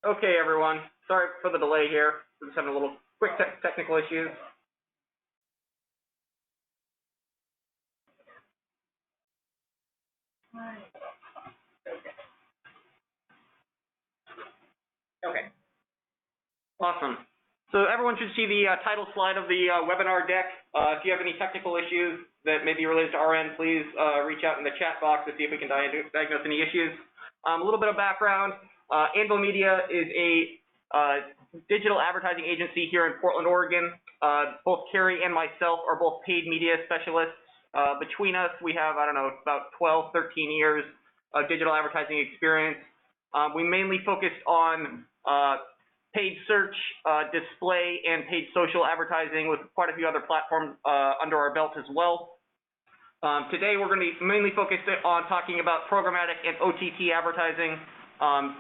Okay, everyone. Sorry for the delay here. We're just having a little quick technical issues. Okay. Awesome. So everyone should see the title slide of the webinar deck. If you have any technical issues that may be related to our end, please reach out in the chat box to see if we can diagnose any issues. A little bit of background. Anvil Media is a digital advertising agency here in Portland, Oregon. Both Kari and myself are both paid media specialists. Between us, we have, I don't know, about 12, 13 years of digital advertising experience. We mainly focused on paid search, display, and paid social advertising with quite a few other platforms under our belt as well. Today we're going to be mainly focused on talking about programmatic and OTT advertising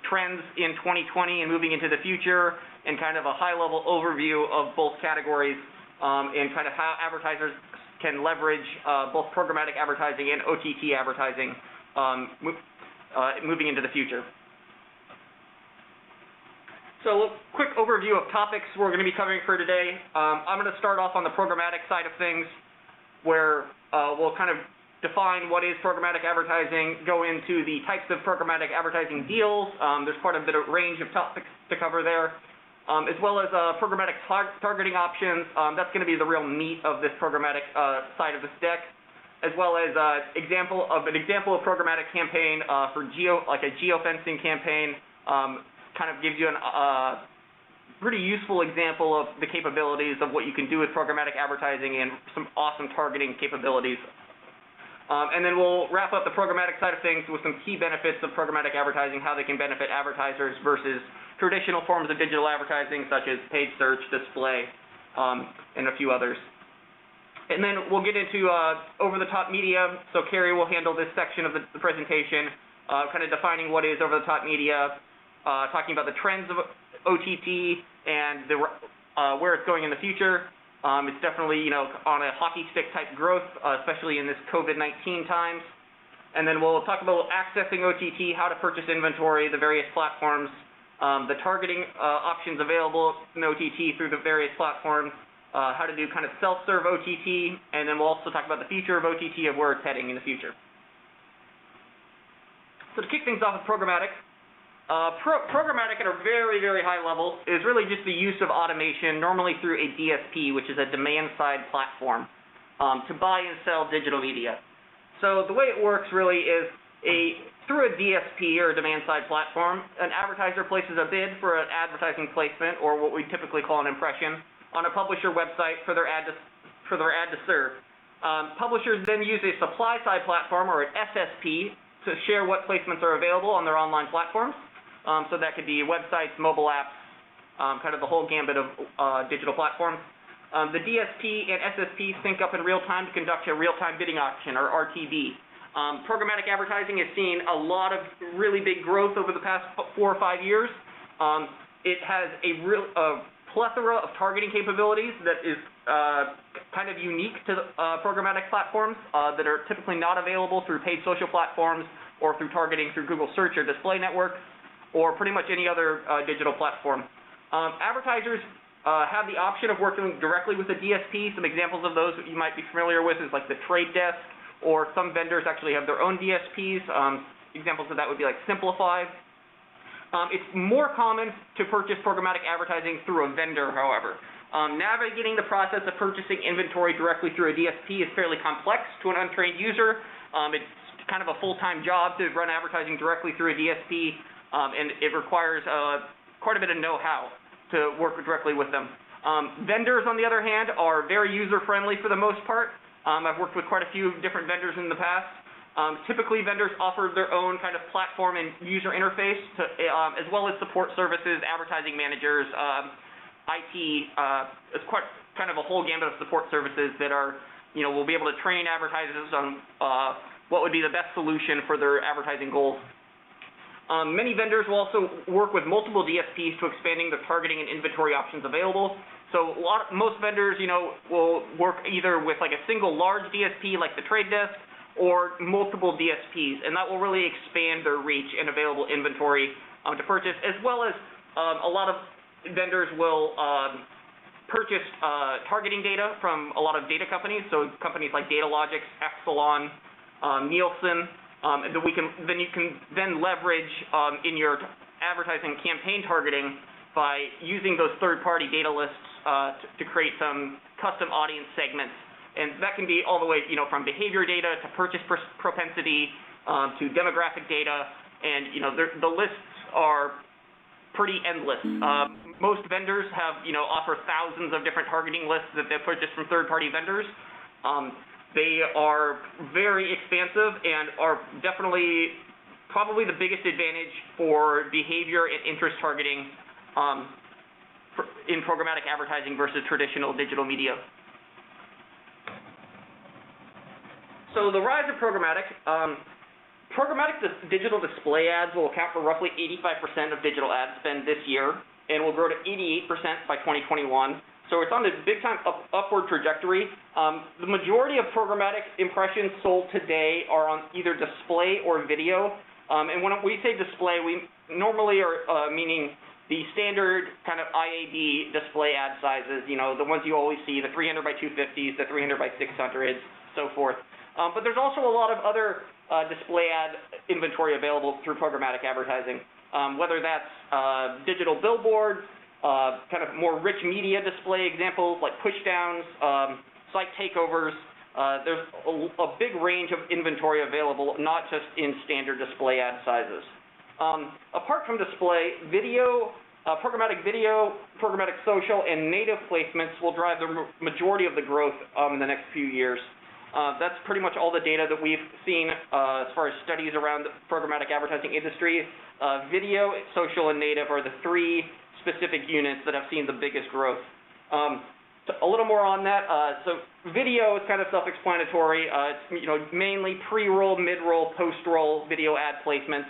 trends in 2020 and moving into the future, and kind of a high-level overview of both categories and kind of how advertisers can leverage both programmatic advertising and OTT advertising moving into the future. So a quick overview of topics we're going to be covering for today. I'm going to start off on the programmatic side of things, where we'll kind of define what is programmatic advertising, go into the types of programmatic advertising deals. There's quite a bit of range of topics to cover there, as well as programmatic targeting options. That's going to be the real meat of this programmatic side of this deck, as well as an example of programmatic campaign for like a geofencing campaign. Kind of gives you a pretty useful example of the capabilities of what you can do with programmatic advertising and some awesome targeting capabilities. And then we'll wrap up the programmatic side of things with some key benefits of programmatic advertising, how they can benefit advertisers versus traditional forms of digital advertising such as paid search, display, and a few others. And then we'll get into over-the-top media. So Kari will handle this section of the presentation, kind of defining what is over-the-top media, talking about the trends of OTT and where it's going in the future. It's definitely, on a hockey stick type growth, especially in this COVID-19 times. And then we'll talk about accessing OTT, how to purchase inventory, the various platforms, the targeting options available in OTT through the various platforms, how to do kind of self-serve OTT, and then we'll also talk about the future of OTT, of where it's heading in the future. So to kick things off with programmatic, programmatic at a very, very high level is really just the use of automation, normally through a DSP, which is a demand-side platform, to buy and sell digital media. So the way it works really is through a DSP, or a demand-side platform, an advertiser places a bid for an advertising placement, or what we typically call an impression, on a publisher website for their ad to serve. Publishers then use a supply-side platform, or an SSP, to share what placements are available on their online platforms. So that could be websites, mobile apps, kind of the whole gambit of digital platforms. The DSP and SSP sync up in real time to conduct a real-time bidding auction, or RTB. Programmatic advertising has seen a lot of really big growth over the past 4 or 5 years. It has a plethora of targeting capabilities that is kind of unique to programmatic platforms that are typically not available through paid social platforms or through targeting through Google Search or Display Network, or pretty much any other digital platform. Advertisers have the option of working directly with a DSP. Some examples of those that you might be familiar with is like the Trade Desk, or some vendors actually have their own DSPs. Examples of that would be like Simplify. It's more common to purchase programmatic advertising through a vendor, however. Navigating the process of purchasing inventory directly through a DSP is fairly complex to an untrained user. It's kind of a full-time job to run advertising directly through a DSP. And it requires quite a bit of know-how to work directly with them. Vendors, on the other hand, are very user-friendly for the most part. I've worked with quite a few different vendors in the past. Typically, vendors offer their own kind of platform and user interface, as well as support services, advertising managers, IT. It's quite kind of a whole gambit of support services that are, will be able to train advertisers on what would be the best solution for their advertising goals. Many vendors will also work with multiple DSPs to expanding the targeting and inventory options available. So most vendors, will work either with like a single large DSP like the Trade Desk, or multiple DSPs, and that will really expand their reach and available inventory to purchase, as well as a lot of vendors will purchase targeting data from a lot of data companies, so companies like Datalogix, Epsilon, Nielsen, and then you can leverage in your advertising campaign targeting by using those third-party data lists to create some custom audience segments. And that can be all the way, from behavior data to purchase propensity to demographic data, and the lists are pretty endless. Most vendors have, offer thousands of different targeting lists that they purchase from third-party vendors. They are very expansive and are definitely probably the biggest advantage for behavior and interest targeting in programmatic advertising versus traditional digital media. So the rise of programmatic. Programmatic digital display ads will account for roughly 85% of digital ad spend this year and will grow to 88% by 2021. So it's on a big-time upward trajectory. The majority of programmatic impressions sold today are on either display or video. And when we say display, we normally are meaning the standard kind of IAB display ad sizes, the ones you always see, the 300 by 250s, the 300 by 600s, so forth. But there's also a lot of other display ad inventory available through programmatic advertising, whether that's digital billboards, kind of more rich media display examples like pushdowns, site takeovers. There's a big range of inventory available, not just in standard display ad sizes. Apart from display, programmatic video, programmatic social, and native placements will drive the majority of the growth in the next few years. That's pretty much all the data that we've seen as far as studies around the programmatic advertising industry. Video, social, and native are the three specific units that have seen the biggest growth. A little more on that. So video is kind of self-explanatory. It's mainly pre-roll, mid-roll, post-roll video ad placements,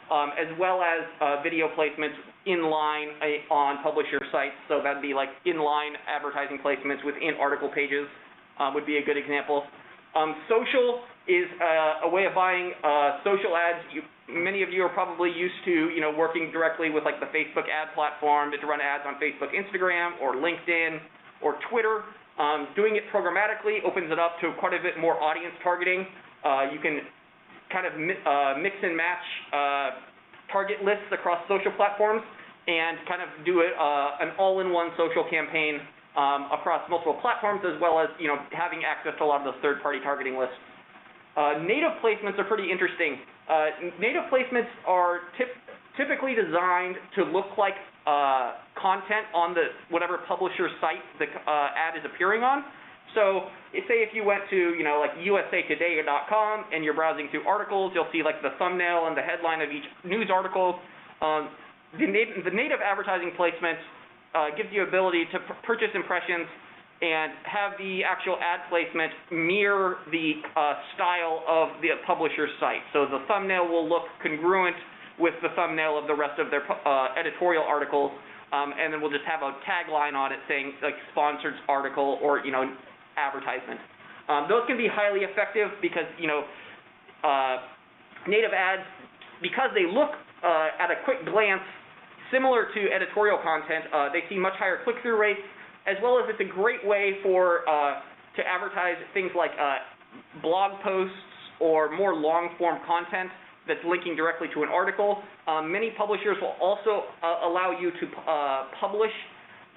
as well as video placements inline on publisher sites. So that'd be like inline advertising placements within article pages would be a good example. Social is a way of buying social ads. Many of you are probably used to, working directly with like the Facebook ad platform to run ads on Facebook, Instagram, or LinkedIn, or Twitter. Doing it programmatically opens it up to quite a bit more audience targeting. You can kind of mix and match target lists across social platforms and kind of do an all-in-one social campaign across multiple platforms, as well as having access to a lot of those third-party targeting lists. Native placements are pretty interesting. Native placements are typically designed to look like content on the whatever publisher site the ad is appearing on. So say if you went to like usatoday.com and you're browsing through articles, you'll see like the thumbnail and the headline of each news article. The native advertising placement gives you ability to purchase impressions and have the actual ad placement mirror the style of the publisher's site. So the thumbnail will look congruent with the thumbnail of the rest of their editorial articles, and then we'll just have a tagline on it saying like sponsored article or advertisement. Those can be highly effective because native ads, because they look at a quick glance similar to editorial content, they see much higher click-through rates, as well as it's a great way to advertise things like blog posts or more long-form content that's linking directly to an article. Many publishers will also allow you to publish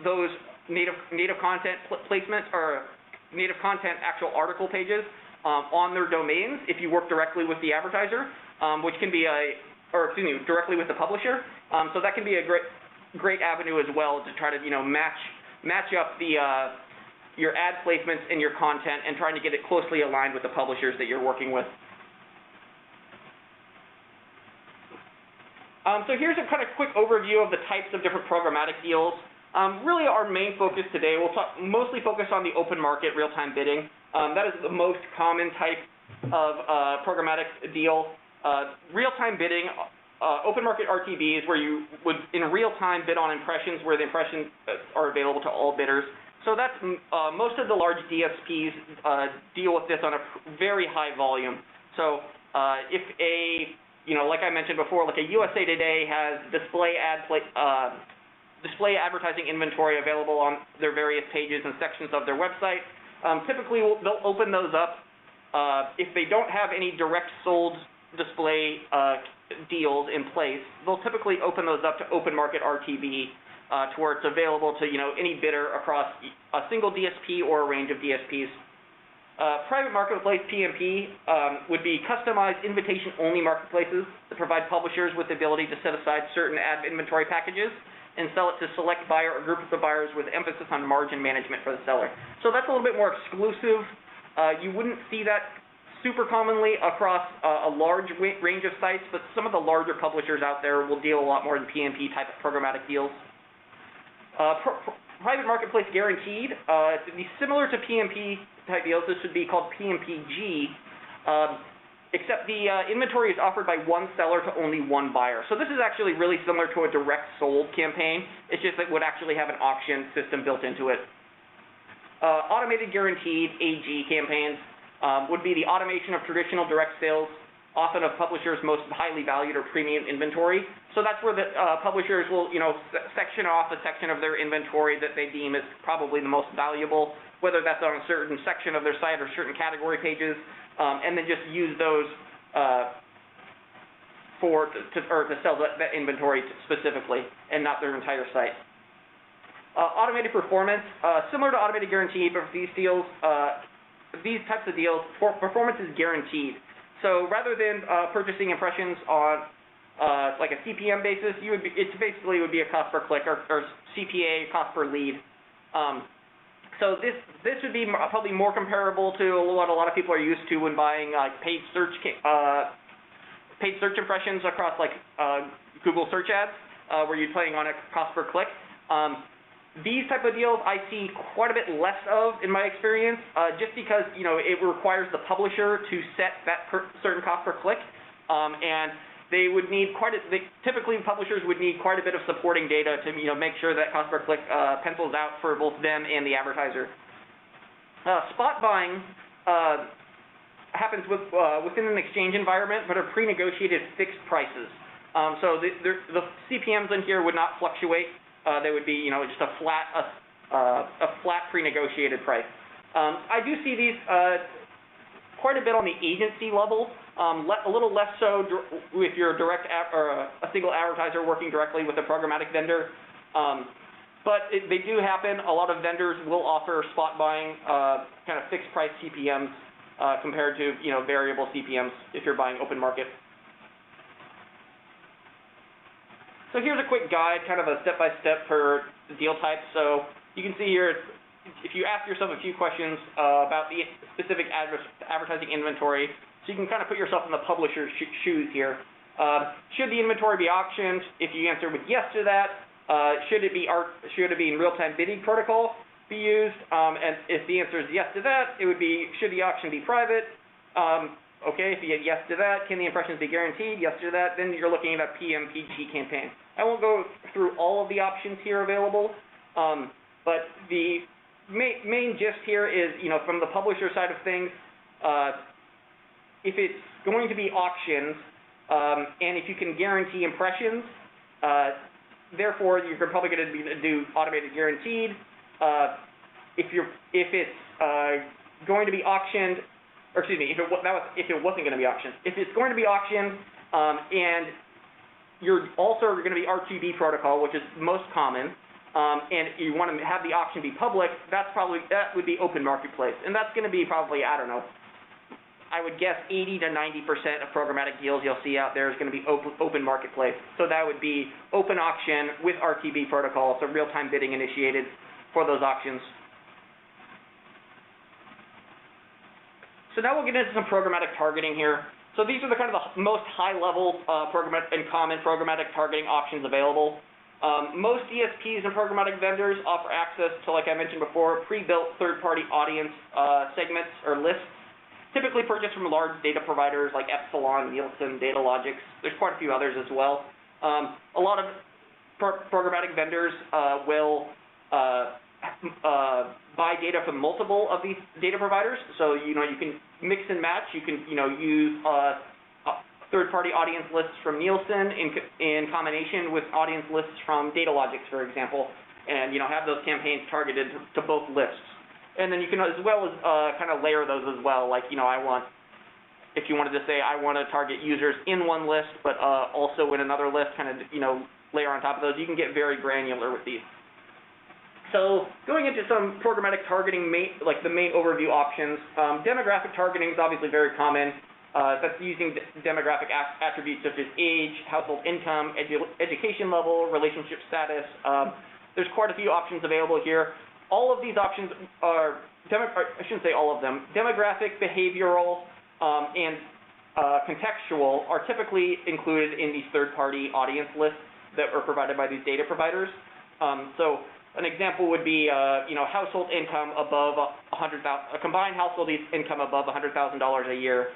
those native content placements or native content actual article pages on their domains if you work directly with the advertiser, which can be directly with the publisher. So that can be a great avenue as well to try to match up your ad placements and your content and trying to get it closely aligned with the publishers that you're working with. So here's a kind of quick overview of the types of different programmatic deals. Really our main focus today, we'll mostly focus on the open market real-time bidding. That is the most common type of programmatic deal. Real-time bidding, open market RTB is where you would in real time bid on impressions where the impressions are available to all bidders. So that's most of the large DSPs deal with this on a very high volume. So if like I mentioned before, like a USA Today has display ad display advertising inventory available on their various pages and sections of their website. Typically, they'll open those up. If they don't have any direct sold display deals in place, they'll typically open those up to open market RTB, to where it's available to any bidder across a single DSP or a range of DSPs. Private marketplace (PMP) would be customized invitation-only marketplaces that provide publishers with the ability to set aside certain ad inventory packages and sell it to select buyer or groups of buyers with emphasis on margin management for the seller. So that's a little bit more exclusive. You wouldn't see that super commonly across a large range of sites, but some of the larger publishers out there will deal a lot more in PMP type of programmatic deals. Private marketplace guaranteed, to be similar to PMP type deals, this would be called PMPG, except the inventory is offered by one seller to only one buyer. So this is actually really similar to a direct sold campaign. It's just that it would actually have an auction system built into it. Automated guaranteed AG campaigns would be the automation of traditional direct sales, often of publishers' most highly valued or premium inventory. So that's where the publishers will, section off a section of their inventory that they deem is probably the most valuable, whether that's on a certain section of their site or certain category pages, and then just use those to sell that inventory specifically, and not their entire site. Automated performance, similar to automated guarantee, but for these deals, these types of deals, performance is guaranteed. So rather than purchasing impressions on like a CPM basis, it basically would be a cost per click or CPA, cost per lead. So this would be probably more comparable to what a lot of people are used to when buying paid search impressions across like Google search ads, where you're playing on a cost per click. These type of deals I see quite a bit less of in my experience, just because it requires the publisher to set that certain cost per click, and they would need typically publishers would need quite a bit of supporting data to make sure that cost per click pencils out for both them and the advertiser. Spot buying happens within an exchange environment, but are pre-negotiated fixed prices. So the CPMs in here would not fluctuate. They would be just a flat pre-negotiated price. I do see these quite a bit on the agency level, a little less so if you're a single advertiser working directly with a programmatic vendor. But they do happen. A lot of vendors will offer spot buying, kind of fixed price CPMs compared to variable CPMs if you're buying open market. So here's a quick guide, kind of a step-by-step for the deal types. So you can see here, if you ask yourself a few questions about the specific advertising inventory, so you can kind of put yourself in the publisher's shoes here. Should the inventory be auctioned? If you answer with yes to that, should it be in real-time bidding protocol be used? And if the answer is yes to that, it would be, should the auction be private? Okay, if you get yes to that, can the impressions be guaranteed? Yes to that, then you're looking at a PMPG campaign. I won't go through all of the options here available, but the main gist here is, from the publisher side of things, if it's going to be auctions, and if you can guarantee impressions, therefore you're probably going to do automated guaranteed. If it's going to be auctioned, or excuse me, if it wasn't going to be auctioned. If it's going to be auctioned, and you're also going to be RTB protocol, which is most common, and you want to have the auction be public, that would be open marketplace, and that's going to be probably, I don't know, I would guess 80 to 90% of programmatic deals you'll see out there is going to be open marketplace. So that would be open auction with RTB protocol, so real-time bidding initiated for those auctions. So now we'll get into some programmatic targeting here. So these are the kind of the most high-level and common programmatic targeting options available. Most DSPs and programmatic vendors offer access to, like I mentioned before, pre-built third-party audience segments or lists, typically purchased from large data providers like Epsilon, Nielsen, Datalogix. There's quite a few others as well. A lot of programmatic vendors will buy data from multiple of these data providers. So you can mix and match. You can use third-party audience lists from Nielsen in combination with audience lists from Datalogix, for example, and have those campaigns targeted to both lists. And then you can as well as kind of layer those as well, like if you wanted to say I want to target users in one list, but also in another list, kind of layer on top of those, you can get very granular with these. So going into some programmatic targeting, like the main overview options, demographic targeting is obviously very common. That's using demographic attributes such as age, household income, education level, relationship status. There's quite a few options available here. All of these options are, I shouldn't say all of them, demographic, behavioral, and contextual are typically included in these third-party audience lists that are provided by these data providers. So an example would be, household income above a combined household income above $100,000 a year.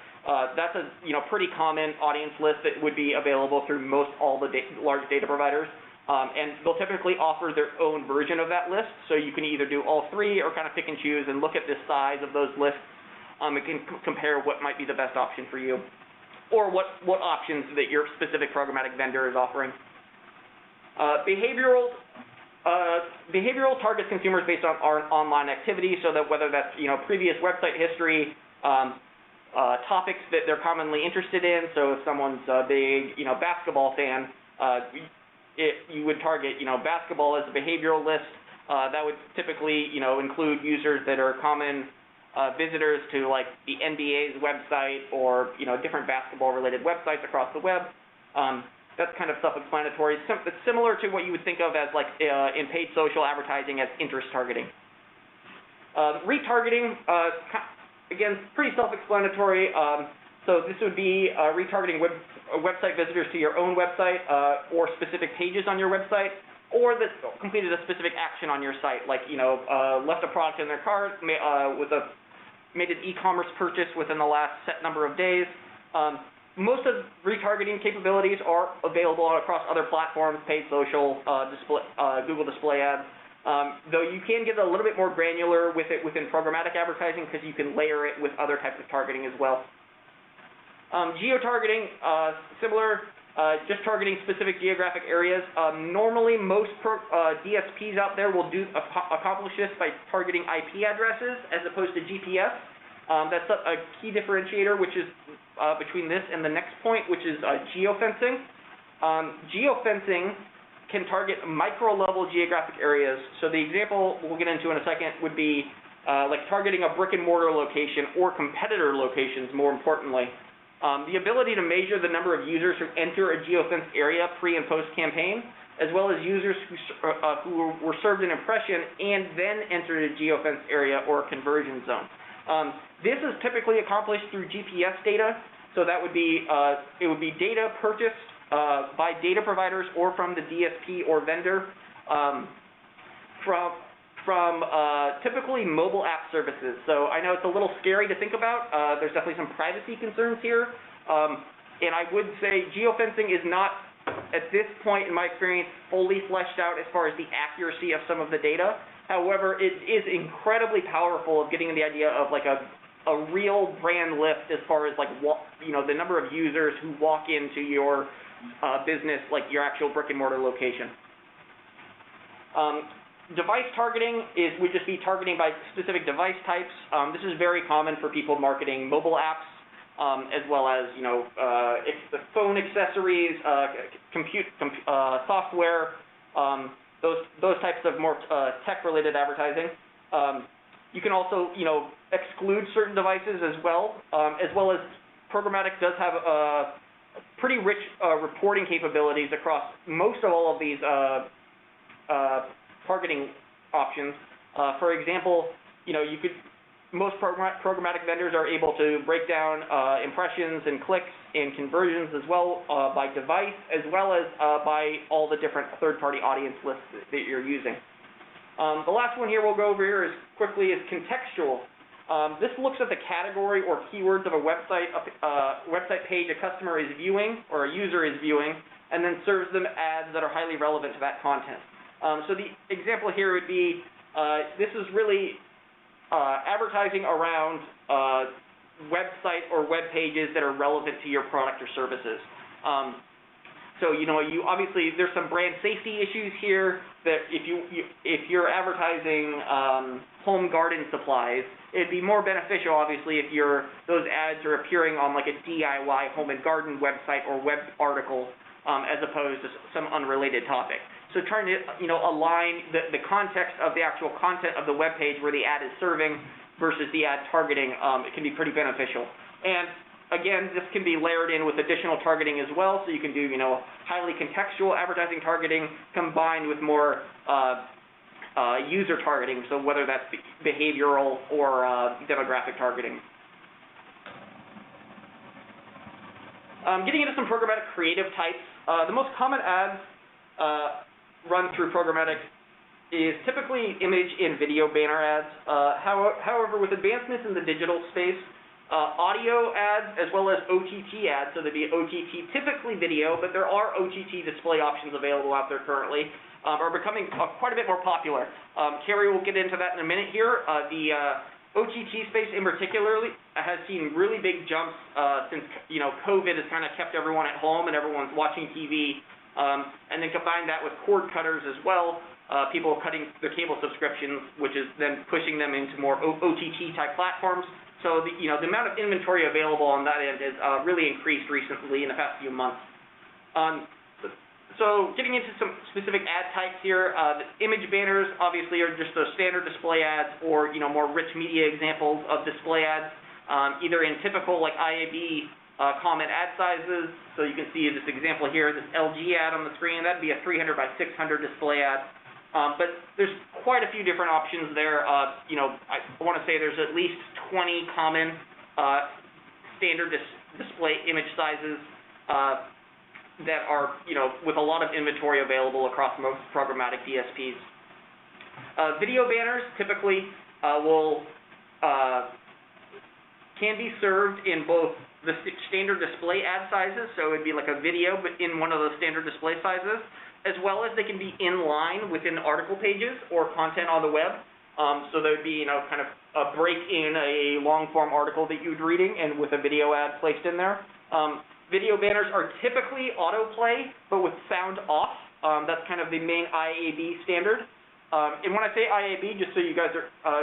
That's a pretty common audience list that would be available through all the large data providers, and they'll typically offer their own version of that list. So you can either do all three or kind of pick and choose and look at the size of those lists. It can compare what might be the best option for you, or what options that your specific programmatic vendor is offering. Behavioral targets consumers based on online activity, so that whether that's previous website history, topics that they're commonly interested in. So if someone's a big basketball fan, you would target basketball as a behavioral list. That would typically include users that are common visitors to like the NBA's website or different basketball related websites across the web. That's kind of self-explanatory. It's similar to what you would think of as like in paid social advertising as interest targeting. Retargeting, again, pretty self-explanatory. So this would be retargeting website visitors to your own website or specific pages on your website, or that completed a specific action on your site, like left a product in their cart, made an e-commerce purchase within the last set number of days. Most of retargeting capabilities are available across other platforms, paid social, Google Display Ads. Though you can get a little bit more granular with it within programmatic advertising because you can layer it with other types of targeting as well. Geo-targeting, similar, just targeting specific geographic areas. Normally, most DSPs out there will accomplish this by targeting IP addresses as opposed to GPS. That's a key differentiator, which is between this and the next point, which is geofencing. Geofencing can target micro-level geographic areas. So the example we'll get into in a second would be like targeting a brick-and-mortar location or competitor locations, more importantly. The ability to measure the number of users who enter a geofenced area pre- and post-campaign, as well as users who were served an impression and then entered a geofenced area or a conversion zone. This is typically accomplished through GPS data. So that would be it would be data purchased by data providers or from the DSP or vendor from typically mobile app services. So I know it's a little scary to think about. There's definitely some privacy concerns here. And I would say geofencing is not, at this point in my experience, fully fleshed out as far as the accuracy of some of the data. However, it is incredibly powerful of getting the idea of like a real brand lift as far as like the number of users who walk into your business, like your actual brick and mortar location. Device targeting would just be targeting by specific device types. This is very common for people marketing mobile apps, as well as the phone accessories, software, those types of more tech-related advertising. You can also exclude certain devices as well as programmatic does have pretty rich reporting capabilities across most of all of these targeting options. For example, most programmatic vendors are able to break down impressions and clicks and conversions as well by device, as well as by all the different third-party audience lists that you're using. The last one here we'll go over here is contextual. This looks at the category or keywords of a website page a customer is viewing or a user is viewing, and then serves them ads that are highly relevant to that content. So the example here would be, this is really advertising around website or web pages that are relevant to your product or services. So you obviously there's some brand safety issues here that if you're advertising home garden supplies, it'd be more beneficial obviously if those ads are appearing on like a DIY home and garden website or web article as opposed to some unrelated topic. So trying to align the context of the actual content of the web page where the ad is serving versus the ad targeting, it can be pretty beneficial. And again, this can be layered in with additional targeting as well, so you can do, highly contextual advertising targeting combined with more user targeting, so whether that's behavioral or demographic targeting. Getting into some programmatic creative types, the most common ads run through programmatic is typically image and video banner ads. However, with advancements in the digital space, audio ads as well as OTT ads, so there'd be OTT, typically video, but there are OTT display options available out there currently, are becoming quite a bit more popular. Kari will get into that in a minute here. The OTT space in particularly has seen really big jumps since COVID has kind of kept everyone at home and everyone's watching TV, and then combine that with cord cutters as well. People cutting their cable subscriptions, which is then pushing them into more OTT type platforms. So the amount of inventory available on that end has really increased recently in the past few months. So getting into some specific ad types here, the image banners obviously are just the standard display ads or more rich media examples of display ads, either in typical like IAB comment ad sizes. So you can see this example here, this LG ad on the screen. That'd be a 300 by 600 display ad. But there's quite a few different options there. I want to say there's at least 20 common standard display image sizes that are, with a lot of inventory available across most programmatic DSPs. Video banners typically can be served in both the standard display ad sizes, so it'd be like a video but in one of those standard display sizes, as well as they can be in line within article pages or content on the web. So there would be, kind of a break in a long-form article that you'd reading and with a video ad placed in there. Video banners are typically autoplay, but with sound off. That's kind of the main IAB standard. And when I say IAB, just so you guys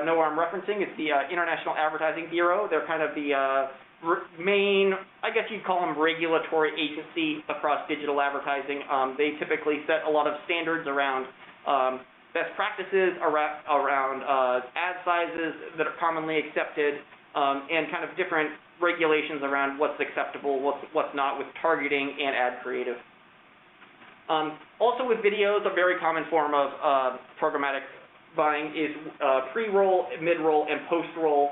know what I'm referencing, it's the International Advertising Bureau. They're kind of the main, I guess you'd call them regulatory agency across digital advertising. They typically set a lot of standards around best practices, around ad sizes that are commonly accepted, and kind of different regulations around what's acceptable, what's not with targeting and ad creative. Also with videos, a very common form of programmatic buying is pre-roll, mid-roll, and post-roll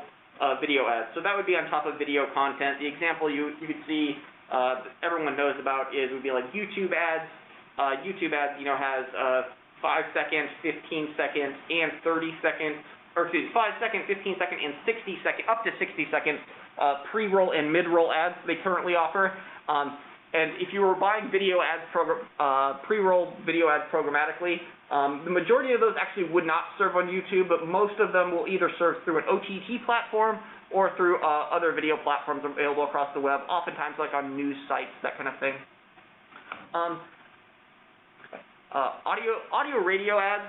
video ads. So that would be on top of video content. The example you could see everyone knows about would be like YouTube ads. YouTube ads, has 5 second, 15 second, and 30 second, or excuse me, 5 second, 15 second, and 60 second, up to 60 second pre-roll and mid-roll ads they currently offer. And if you were buying video ads, pre-roll video ads programmatically, the majority of those actually would not serve on YouTube, but most of them will either serve through an OTT platform or through other video platforms available across the web, oftentimes like on news sites, that kind of thing. Audio radio ads,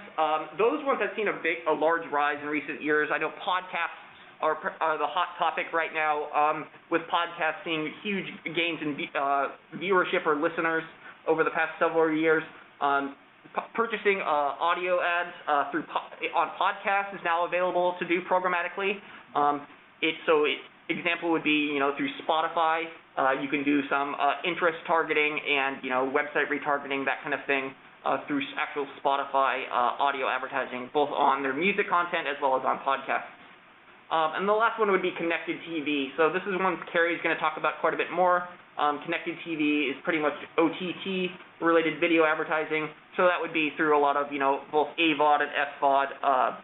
those ones have seen a large rise in recent years. I know podcasts are the hot topic right now, with podcasts seeing huge gains in viewership or listeners over the past several years. Purchasing audio ads on podcasts is now available to do programmatically. Example would be through Spotify. You can do some interest targeting and website retargeting, that kind of thing, through actual Spotify audio advertising, both on their music content as well as on podcasts. And the last one would be connected TV. So this is one Kari is going to talk about quite a bit more. Connected TV is pretty much OTT-related video advertising. So that would be through a lot of, both AVOD and SVOD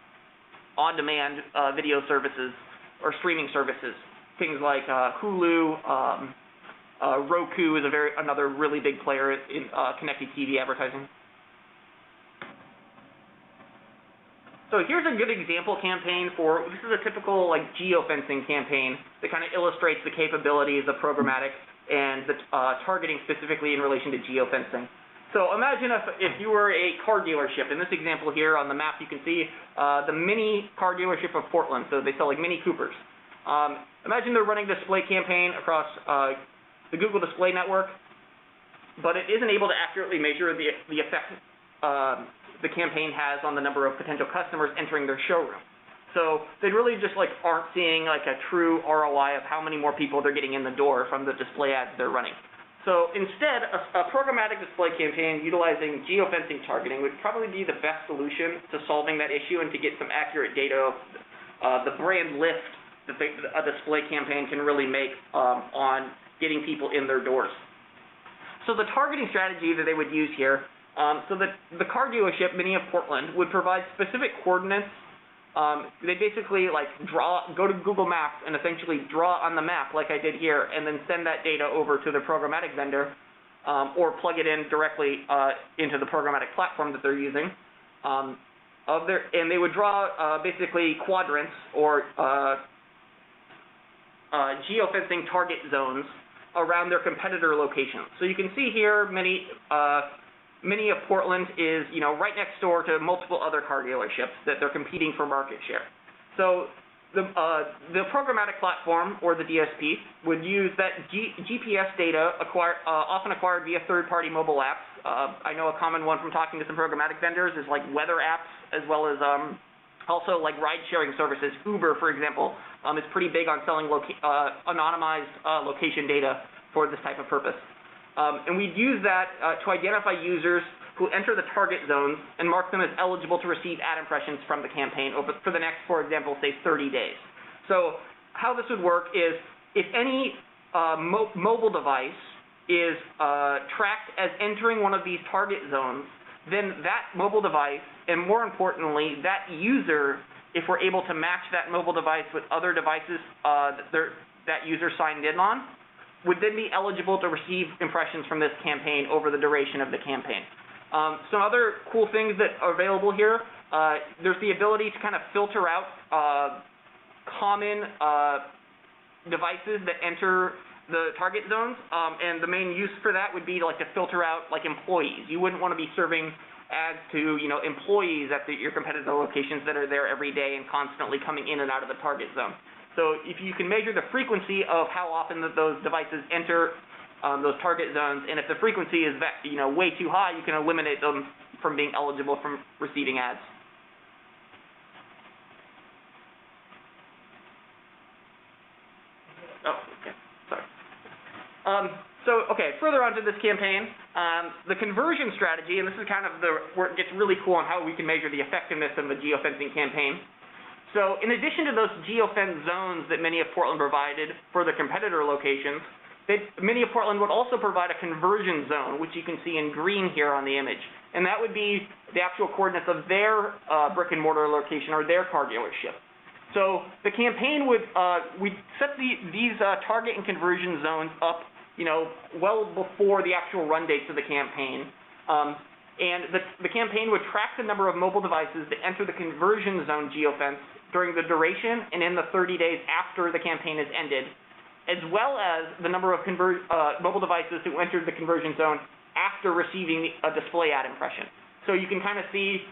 on-demand video services or streaming services. Things like Hulu, Roku is another really big player in connected TV advertising. So here's a good example campaign for, this is a typical like geofencing campaign that kind of illustrates the capabilities of programmatic and the targeting specifically in relation to geofencing. So imagine if you were a car dealership. In this example here on the map, you can see the mini car dealership of Portland. So they sell like Mini Coopers. Imagine they're running a display campaign across the Google Display Network, but it isn't able to accurately measure the effect the campaign has on the number of potential customers entering their showroom. So they really just like aren't seeing like a true ROI of how many more people they're getting in the door from the display ads they're running. So instead, a programmatic display campaign utilizing geofencing targeting would probably be the best solution to solving that issue and to get some accurate data of the brand lift that a display campaign can really make on getting people in their doors. So the targeting strategy that they would use here, so that the car dealership, Mini of Portland, would provide specific coordinates. They basically like go to Google Maps and essentially draw on the map like I did here, and then send that data over to the programmatic vendor, or plug it in directly into the programmatic platform that they're using. And they would draw basically quadrants or geofencing target zones around their competitor locations. So you can see here, Mini of Portland is, right next door to multiple other car dealerships that they're competing for market share. So the programmatic platform, or the DSP, would use that GPS data often acquired via third-party mobile apps. I know a common one from talking to some programmatic vendors is like weather apps, as well as also like ride-sharing services. Uber, for example, is pretty big on selling anonymized location data for this type of purpose. And we'd use that to identify users who enter the target zones and mark them as eligible to receive ad impressions from the campaign for the next, for example, say 30 days. So how this would work is if any mobile device is tracked as entering one of these target zones, then that mobile device, and more importantly, that user, if we're able to match that mobile device with other devices that user signed in on, would then be eligible to receive impressions from this campaign over the duration of the campaign. Some other cool things that are available here, there's the ability to kind of filter out common devices that enter the target zones, and the main use for that would be like to filter out like employees. You wouldn't want to be serving ads to employees at your competitor locations that are there every day and constantly coming in and out of the target zone. So if you can measure the frequency of how often those devices enter those target zones, and if the frequency is way too high, you can eliminate them from being eligible from receiving ads. Oh, okay, sorry. Further on to this campaign, the conversion strategy, and this is kind of where it gets really cool on how we can measure the effectiveness of a geofencing campaign. So in addition to those geofence zones that Mini of Portland provided for the competitor locations, Mini of Portland would also provide a conversion zone, which you can see in green here on the image. And that would be the actual coordinates of their brick and mortar location or their car dealership. So the campaign would, we'd set these target and conversion zones up, well before the actual run dates of the campaign. And the campaign would track the number of mobile devices that enter the conversion zone geofence during the duration and in the 30 days after the campaign is ended, as well as the number of mobile devices who entered the conversion zone after receiving a display ad impression. So you can kind of see,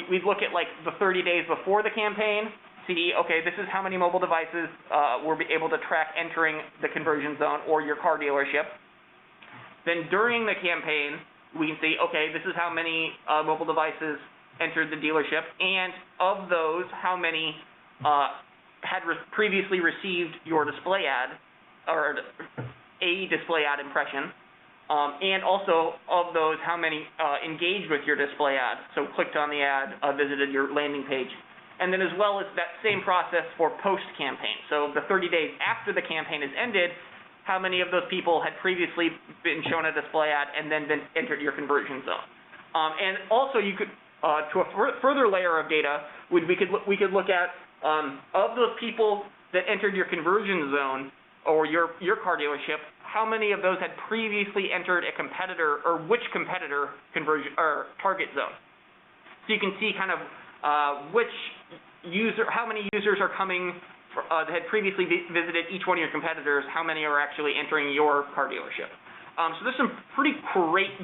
we'd look at like the 30 days before the campaign, see, okay, this is how many mobile devices we're able to track entering the conversion zone or your car dealership. Then during the campaign, we can see, okay, this is how many mobile devices entered the dealership, and of those, how many had previously received your display ad, or a display ad impression, and also of those, how many engaged with your display ad, so clicked on the ad, visited your landing page. And then as well as that same process for post-campaign. So the 30 days after the campaign is ended, how many of those people had previously been shown a display ad and then entered your conversion zone. And also you could, to a further layer of data, we could look at, of those people that entered your conversion zone or your car dealership, how many of those had previously entered a competitor, or which competitor conversion or target zone. So you can see kind of how many users are coming that had previously visited each one of your competitors, how many are actually entering your car dealership. So there's some pretty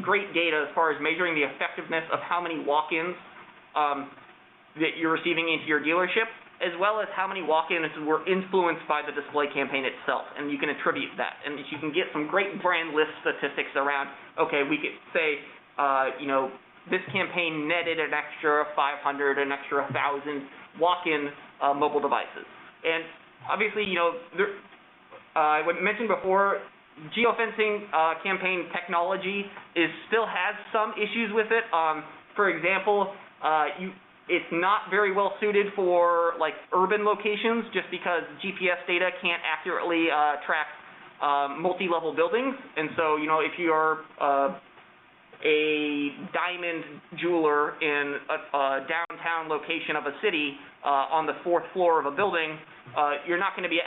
great data as far as measuring the effectiveness of how many walk-ins that you're receiving into your dealership, as well as how many walk-ins were influenced by the display campaign itself, and you can attribute that. And you can get some great brand list statistics around, okay, we could say, this campaign netted an extra 500, an extra 1,000 walk-in mobile devices. And obviously, I mentioned before, geofencing campaign technology still has some issues with it. For example, it's not very well suited for like urban locations, just because GPS data can't accurately track multi-level buildings. And so, if you are a diamond jeweler in a downtown location of a city on the 4th floor of a building, you're not going to be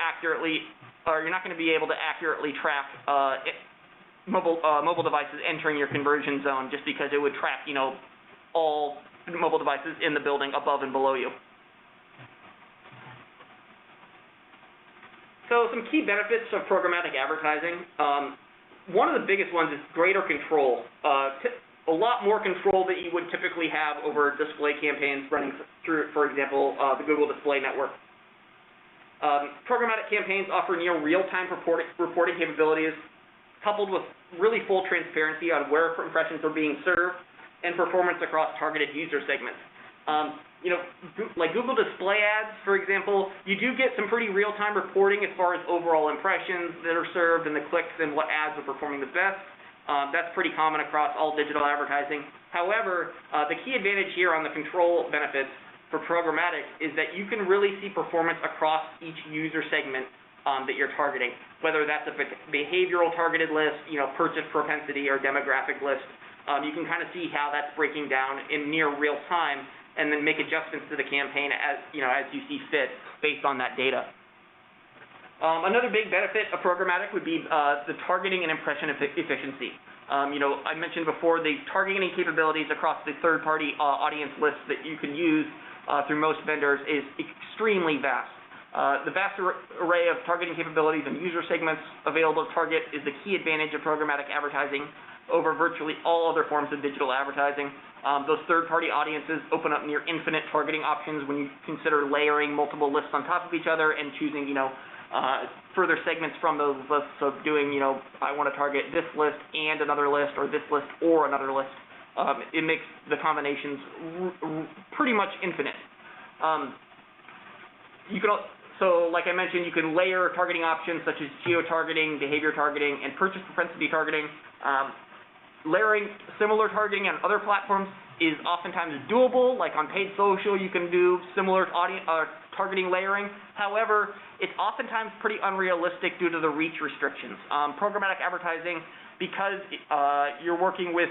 able to accurately track mobile devices entering your conversion zone, just because it would track all mobile devices in the building above and below you. So some key benefits of programmatic advertising. One of the biggest ones is greater control. A lot more control that you would typically have over display campaigns running through, for example, the Google Display Network. Programmatic campaigns offer near real-time reporting capabilities, coupled with really full transparency on where impressions are being served and performance across targeted user segments. Like Google Display Ads, for example, you do get some pretty real-time reporting as far as overall impressions that are served and the clicks and what ads are performing the best. That's pretty common across all digital advertising. However, the key advantage here on the control benefits for programmatic is that you can really see performance across each user segment that you're targeting, whether that's a behavioral targeted list, purchase propensity, or demographic list. You can kind of see how that's breaking down in near real time, and then make adjustments to the campaign as you see fit based on that data. Another big benefit of programmatic would be the targeting and impression efficiency. I mentioned before the targeting capabilities across the third-party audience lists that you can use through most vendors is extremely vast. The vast array of targeting capabilities and user segments available to target is the key advantage of programmatic advertising over virtually all other forms of digital advertising. Those third-party audiences open up near infinite targeting options when you consider layering multiple lists on top of each other and choosing, further segments from those lists. So doing, I want to target this list and another list, or this list or another list. It makes the combinations pretty much infinite. So like I mentioned, you can layer targeting options such as geo-targeting, behavior targeting, and purchase propensity targeting. Layering similar targeting on other platforms is oftentimes doable. Like on paid social, you can do similar targeting layering. However, it's oftentimes pretty unrealistic due to the reach restrictions. Programmatic advertising, because you're working with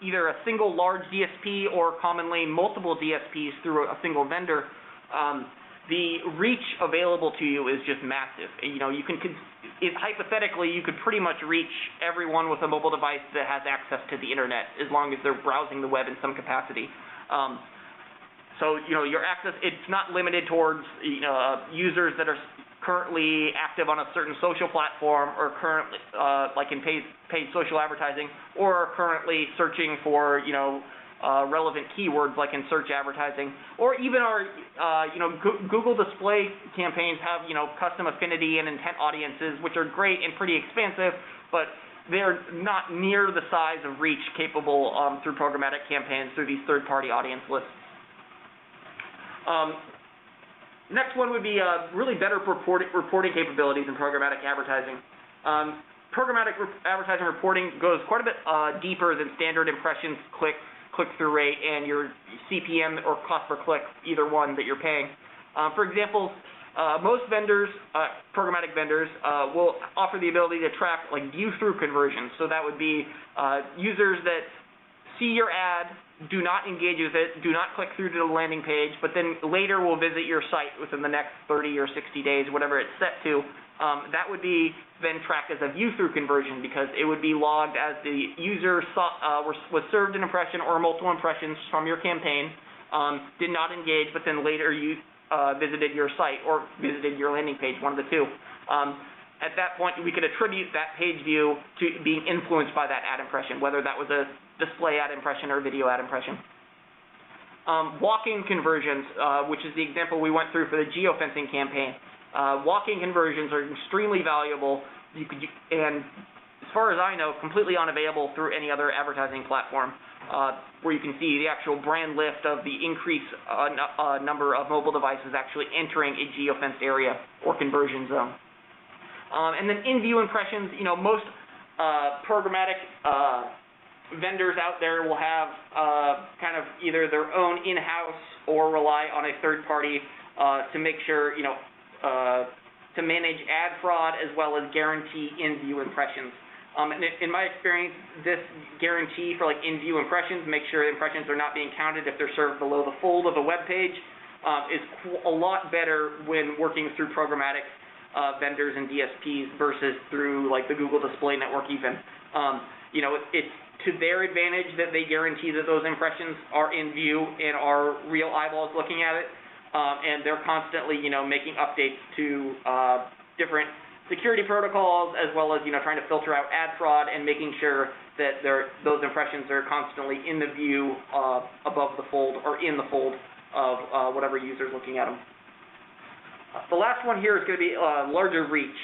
either a single large DSP or commonly multiple DSPs through a single vendor, the reach available to you is just massive. Hypothetically, you could pretty much reach everyone with a mobile device that has access to the internet, as long as they're browsing the web in some capacity. So your access, it's not limited towards users that are currently active on a certain social platform, or currently like in paid social advertising, or are currently searching for relevant keywords like in search advertising, or even our Google Display campaigns have custom affinity and intent audiences, which are great and pretty expansive, but they're not near the size of reach capable through programmatic campaigns through these third-party audience lists. Next one would be really better reporting capabilities in programmatic advertising. Programmatic advertising reporting goes quite a bit deeper than standard impressions, click-through rate, and your CPM or cost per click, either one that you're paying. For example, most vendors, programmatic vendors, will offer the ability to track like view-through conversions. So that would be users that see your ad do not engage with it, do not click through to the landing page, but then later will visit your site within the next 30 or 60 days, whatever it's set to, that would be then tracked as a view-through conversion, because it would be logged as the user was served an impression or multiple impressions from your campaign, did not engage, but then later you visited your site or visited your landing page, one of the two. At that point, we could attribute that page view to being influenced by that ad impression, whether that was a display ad impression or video ad impression. Walk-in conversions, which is the example we went through for the geofencing campaign. Walk-in conversions are extremely valuable, and as far as I know, completely unavailable through any other advertising platform, where you can see the actual brand lift of the increased number of mobile devices actually entering a geofenced area or conversion zone. And then in-view impressions, most programmatic vendors out there will have kind of either their own in-house or rely on a third party to make sure, to manage ad fraud as well as guarantee in-view impressions. And in my experience, this guarantee for in-view impressions, make sure impressions are not being counted if they're served below the fold of a web page, is a lot better when working through programmatic vendors and DSPs versus through the Google Display Network even. It's to their advantage that they guarantee that those impressions are in view and are real eyeballs looking at it, and they're constantly, making updates to different security protocols, as well as, trying to filter out ad fraud and making sure that those impressions are constantly in the view above the fold or in the fold of whatever user is looking at them. The last one here is going to be larger reach.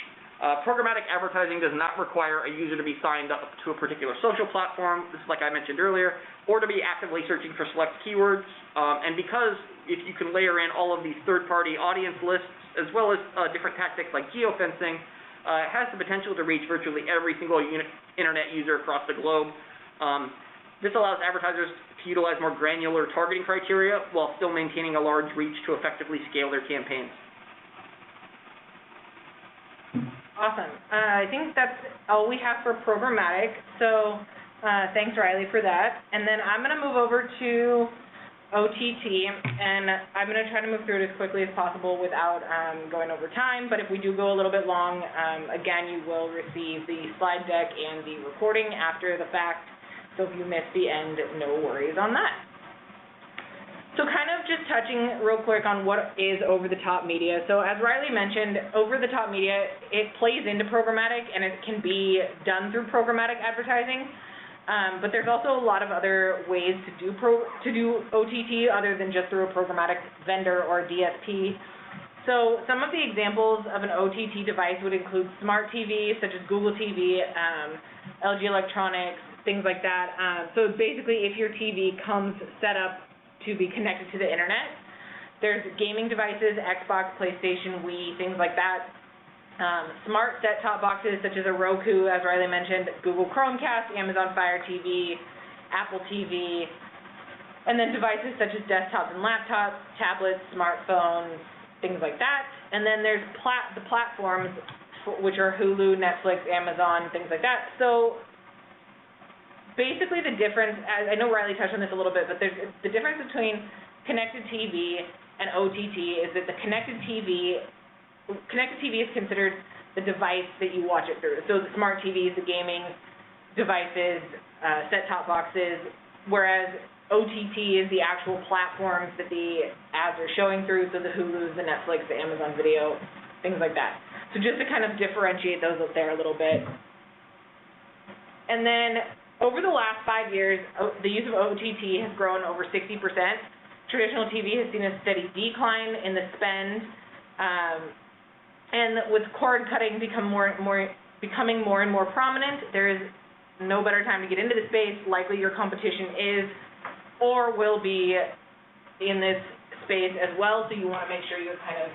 Programmatic advertising does not require a user to be signed up to a particular social platform, this is like I mentioned earlier, or to be actively searching for select keywords. And because if you can layer in all of these third-party audience lists, as well as different tactics like geofencing, it has the potential to reach virtually every single internet user across the globe. This allows advertisers to utilize more granular targeting criteria while still maintaining a large reach to effectively scale their campaigns. Awesome. I think that's all we have for programmatic, so thanks, Riley, for that. And then I'm going to move over to OTT, and I'm going to try to move through it as quickly as possible without going over time, but if we do go a little bit long, again, you will receive the slide deck and the recording after the fact, so if you miss the end, no worries on that. So kind of just touching real quick on what is over-the-top media. So as Riley mentioned, over-the-top media, it plays into programmatic, and it can be done through programmatic advertising. But there's also a lot of other ways to do OTT other than just through a programmatic vendor or DSP. So some of the examples of an OTT device would include smart TV, such as Google TV, LG Electronics, things like that. So basically, if your TV comes set up to be connected to the internet, there's gaming devices, Xbox, PlayStation, Wii, things like that. Smart set-top boxes such as a Roku, as Riley mentioned, Google Chromecast, Amazon Fire TV, Apple TV, and then devices such as desktops and laptops, tablets, smartphones, things like that. And then there's the platforms, which are Hulu, Netflix, Amazon, things like that. So basically the difference, I know Riley touched on this a little bit, but there's the difference between connected TV and OTT is that the connected TV is considered the device that you watch it through. So the smart TVs, the gaming devices, set-top boxes, whereas OTT is the actual platforms that the ads are showing through, so the Hulus, the Netflix, the Amazon Video, things like that. So just to kind of differentiate those up there a little bit. And then over the last 5 years, the use of OTT has grown over 60%. Traditional TV has seen a steady decline in the spend, and with cord cutting becoming more and more prominent, there is no better time to get into the space. Likely your competition is or will be in this space as well, so you want to make sure you're kind of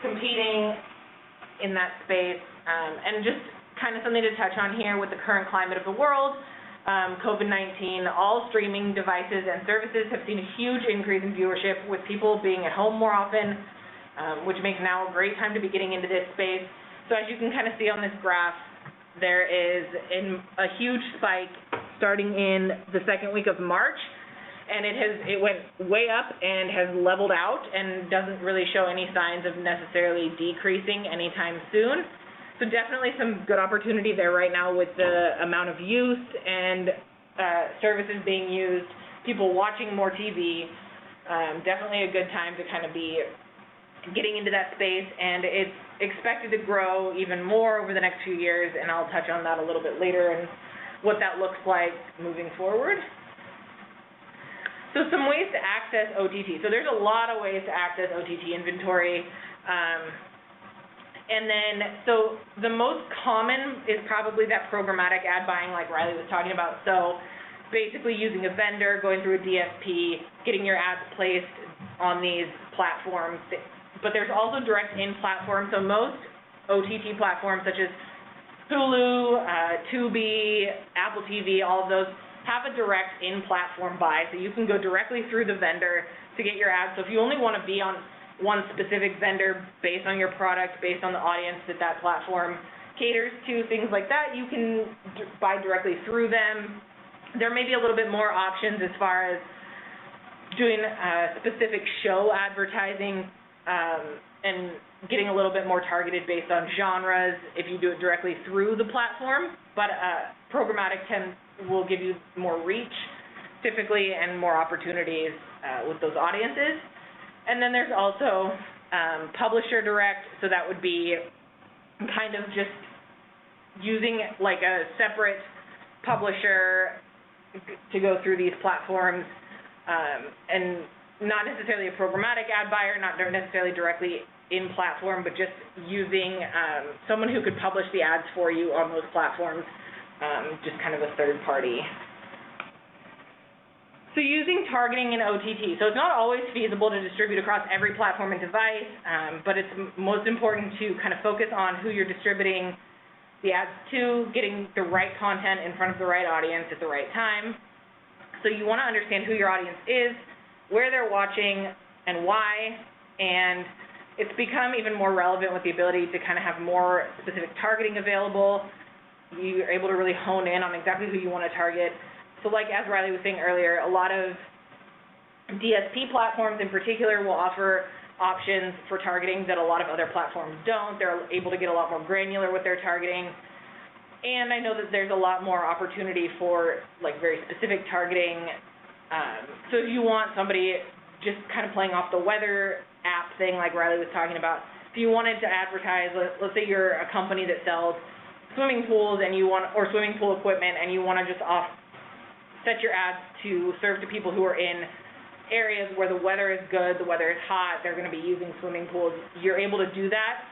competing in that space. And just kind of something to touch on here with the current climate of the world, COVID-19, all streaming devices and services have seen a huge increase in viewership with people being at home more often, which makes now a great time to be getting into this space. So as you can kind of see on this graph, there is a huge spike starting in the second week of March, and it went way up and has leveled out and doesn't really show any signs of necessarily decreasing anytime soon. So definitely some good opportunity there right now with the amount of use and services being used, people watching more TV. Definitely a good time to kind of be getting into that space, and it's expected to grow even more over the next few years, and I'll touch on that a little bit later and what that looks like moving forward. So some ways to access OTT. So there's a lot of ways to access OTT inventory. And then, so the most common is probably that programmatic ad buying like Riley was talking about. So basically using a vendor, going through a DSP, getting your ads placed on these platforms. But there's also direct in-platform. So most OTT platforms such as Hulu, Tubi, Apple TV, all of those have a direct in-platform buy. So you can go directly through the vendor to get your ads. So if you only want to be on one specific vendor based on your product, based on the audience that that platform caters to, things like that, you can buy directly through them. There may be a little bit more options as far as doing specific show advertising and getting a little bit more targeted based on genres if you do it directly through the platform. But programmatic will give you more reach typically and more opportunities with those audiences. And then there's also publisher direct, so that would be kind of just using like a separate publisher to go through these platforms, and not necessarily a programmatic ad buyer, not necessarily directly in platform, but just using someone who could publish the ads for you on those platforms, just kind of a third party. So using targeting in OTT. So it's not always feasible to distribute across every platform and device, but it's most important to kind of focus on who you're distributing the ads to, getting the right content in front of the right audience at the right time. So you want to understand who your audience is, where they're watching, and why, and it's become even more relevant with the ability to kind of have more specific targeting available. You're able to really hone in on exactly who you want to target. So like as Riley was saying earlier, a lot of DSP platforms in particular will offer options for targeting that a lot of other platforms don't. They're able to get a lot more granular with their targeting. And I know that there's a lot more opportunity for like very specific targeting. So if you want somebody just kind of playing off the weather app thing like Riley was talking about, if you wanted to advertise, let's say you're a company that sells swimming pools and or swimming pool equipment, and you want to just set your ads to serve to people who are in areas where the weather is good, the weather is hot, they're going to be using swimming pools. You're able to do that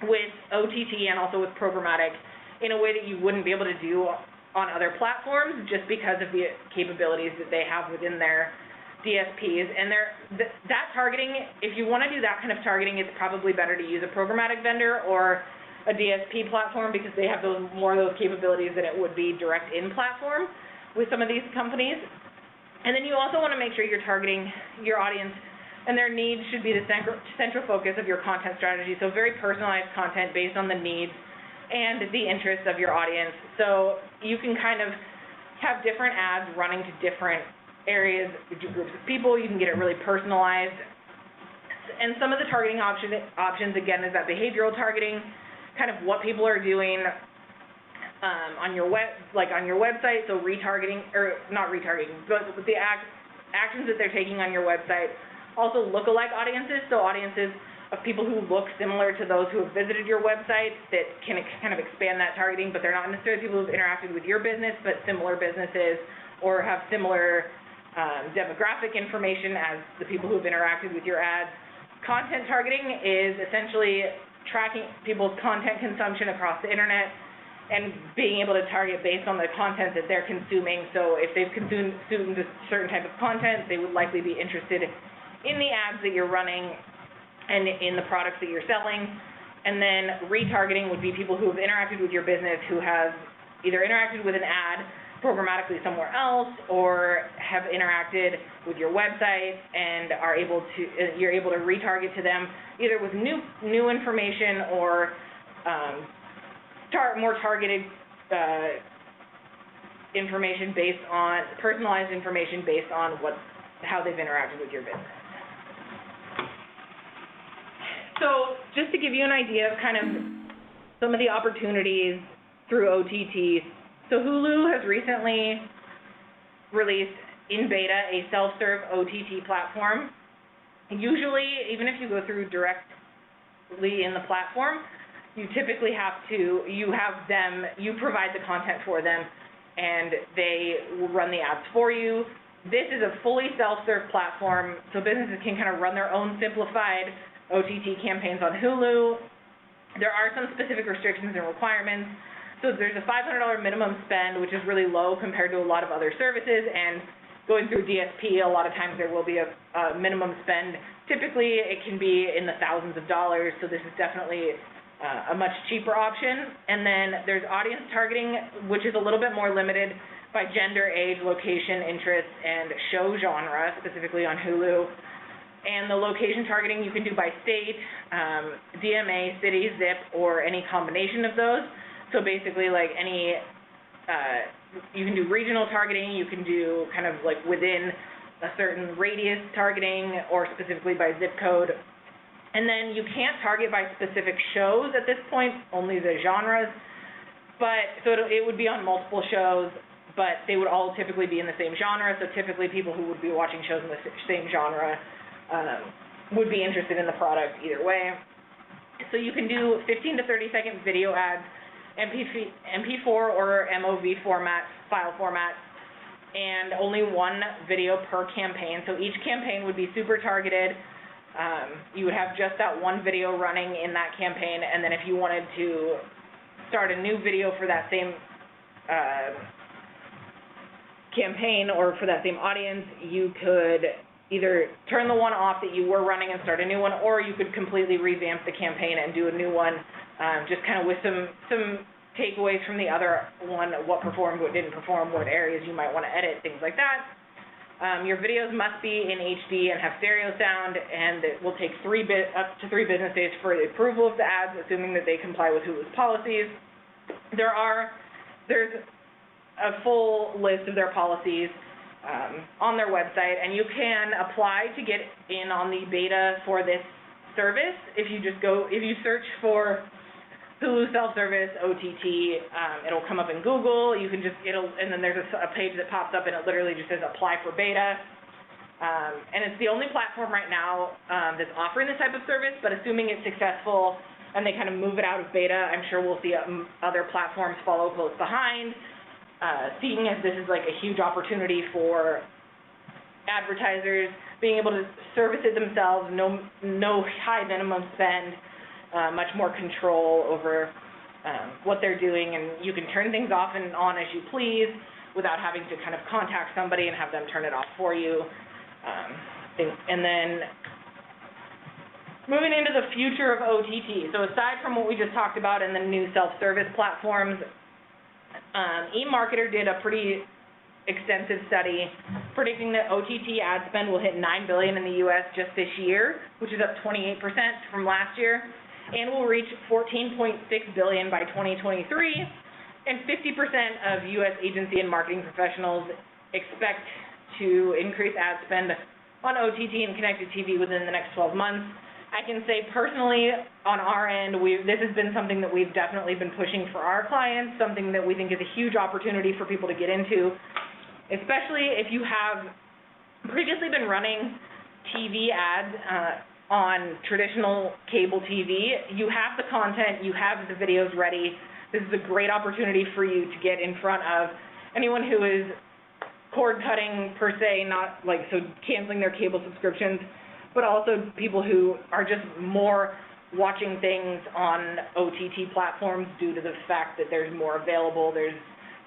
with OTT and also with programmatic in a way that you wouldn't be able to do on other platforms just because of the capabilities that they have within their DSPs. And that targeting, if you want to do that kind of targeting, it's probably better to use a programmatic vendor or a DSP platform because they have more of those capabilities than it would be direct in-platform with some of these companies. And then you also want to make sure you're targeting your audience, and their needs should be the central focus of your content strategy. So very personalized content based on the needs and the interests of your audience. So you can kind of have different ads running to different areas, groups of people. You can get it really personalized. And some of the targeting options again, is that behavioral targeting, kind of what people are doing on your website. So retargeting, or not retargeting, but the actions that they're taking on your website. Also lookalike audiences, so audiences of people who look similar to those who have visited your website that can kind of expand that targeting, but they're not necessarily people who've interacted with your business, but similar businesses or have similar demographic information as the people who've interacted with your ads. Content targeting is essentially tracking people's content consumption across the internet and being able to target based on the content that they're consuming. So if they've consumed a certain type of content, they would likely be interested in the ads that you're running and in the products that you're selling. And then retargeting would be people who have interacted with your business, who have either interacted with an ad programmatically somewhere else or have interacted with your website and you're able to retarget to them either with new information or more targeted information based on personalized information based on what how they've interacted with your business. So just to give you an idea of kind of some of the opportunities through OTT, so Hulu has recently released in beta a self-serve OTT platform. Usually, even if you go through directly in the platform, you typically you provide the content for them, and they will run the ads for you. This is a fully self-serve platform, so businesses can kind of run their own simplified OTT campaigns on Hulu. There are some specific restrictions and requirements. So there's a $500 minimum spend, which is really low compared to a lot of other services, and going through DSP, a lot of times there will be a minimum spend. Typically, it can be in the thousands of dollars, so this is definitely a much cheaper option. And then there's audience targeting, which is a little bit more limited by gender, age, location, interest, and show genre, specifically on Hulu. And the location targeting you can do by state, DMA, city, zip, or any combination of those. So basically, like any, you can do regional targeting, you can do kind of like within a certain radius targeting, or specifically by zip code. And then you can't target by specific shows at this point, only the genres. But so it would be on multiple shows, but they would all typically be in the same genre. So typically people who would be watching shows in the same genre would be interested in the product either way. So you can do 15 to 30 second video ads, MP4 or MOV file format, and only one video per campaign. So each campaign would be super targeted. You would have just that one video running in that campaign, and then if you wanted to start a new video for that same campaign or for that same audience, you could either turn the one off that you were running and start a new one, or you could completely revamp the campaign and do a new one, just kind of with some takeaways from the other one, what performed, what didn't perform, what areas you might want to edit, things like that. Your videos must be in HD and have stereo sound, and it will take up to 3 business days for the approval of the ads, assuming that they comply with Hulu's policies. There's a full list of their policies on their website, and you can apply to get in on the beta for this service. If you search for Hulu self-service OTT, it'll come up in Google. You can and then there's a page that pops up, and it literally just says apply for beta. And it's the only platform right now that's offering this type of service, but assuming it's successful and they kind of move it out of beta, I'm sure we'll see other platforms follow close behind. Seeing as this is like a huge opportunity for advertisers, being able to service it themselves, no high minimum spend, much more control over what they're doing, and you can turn things off and on as you please without having to kind of contact somebody and have them turn it off for you. And then moving into the future of OTT. So aside from what we just talked about and the new self-service platforms, eMarketer did a pretty extensive study predicting that OTT ad spend will hit $9 billion in the U.S. just this year, which is up 28% from last year, and will reach $14.6 billion by 2023, and 50% of U.S. agency and marketing professionals expect to increase ad spend on OTT and connected TV within the next 12 months. I can say personally, on our end, this has been something that we've definitely been pushing for our clients, something that we think is a huge opportunity for people to get into, especially if you have previously been running TV ads on traditional cable TV. You have the content, you have the videos ready. This is a great opportunity for you to get in front of anyone who is cord cutting per se, not like so canceling their cable subscriptions, but also people who are just more watching things on OTT platforms due to the fact that there's more available. There's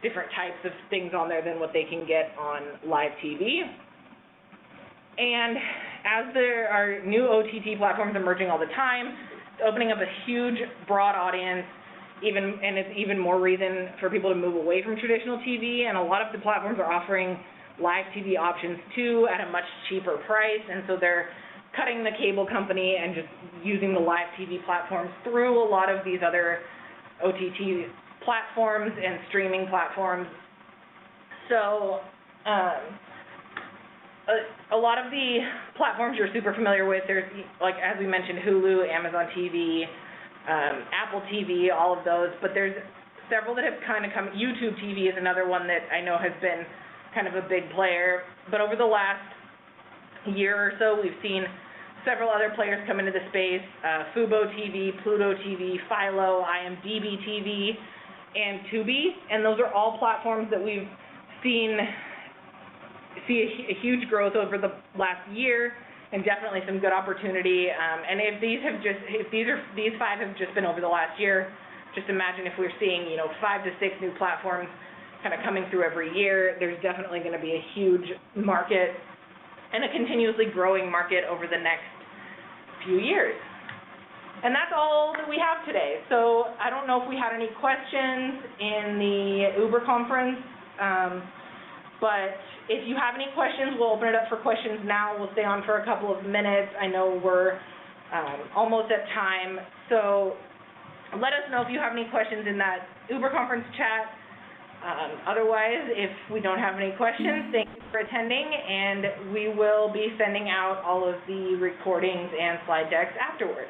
different types of things on there than what they can get on live TV. And as there are new OTT platforms emerging all the time, it's opening up a huge, broad audience, and it's even more reason for people to move away from traditional TV. And a lot of the platforms are offering live TV options too at a much cheaper price, and so they're cutting the cable company and just using the live TV platforms through a lot of these other OTT platforms and streaming platforms. So a lot of the platforms you're super familiar with. There's, like, as we mentioned, Hulu, Amazon TV, Apple TV, all of those, but there's several that have kind of come. YouTube TV is another one that I know has been kind of a big player, but over the last year or so, we've seen several other players come into the space, Fubo TV, Pluto TV, Philo, IMDb TV, and Tubi, and those are all platforms that we've seen see a huge growth over the last year, and definitely some good opportunity. And if these five have just been over the last year, just imagine if we're seeing 5 to 6 new platforms kind of coming through every year. There's definitely going to be a huge market and a continuously growing market over the next few years. And that's all that we have today. So I don't know if we had any questions in the Uber conference, but if you have any questions, we'll open it up for questions now. We'll stay on for a couple of minutes. I know we're almost at time, so let us know if you have any questions in that Uber conference chat. Otherwise, if we don't have any questions, thank you for attending, and we will be sending out all of the recordings and slide decks afterwards.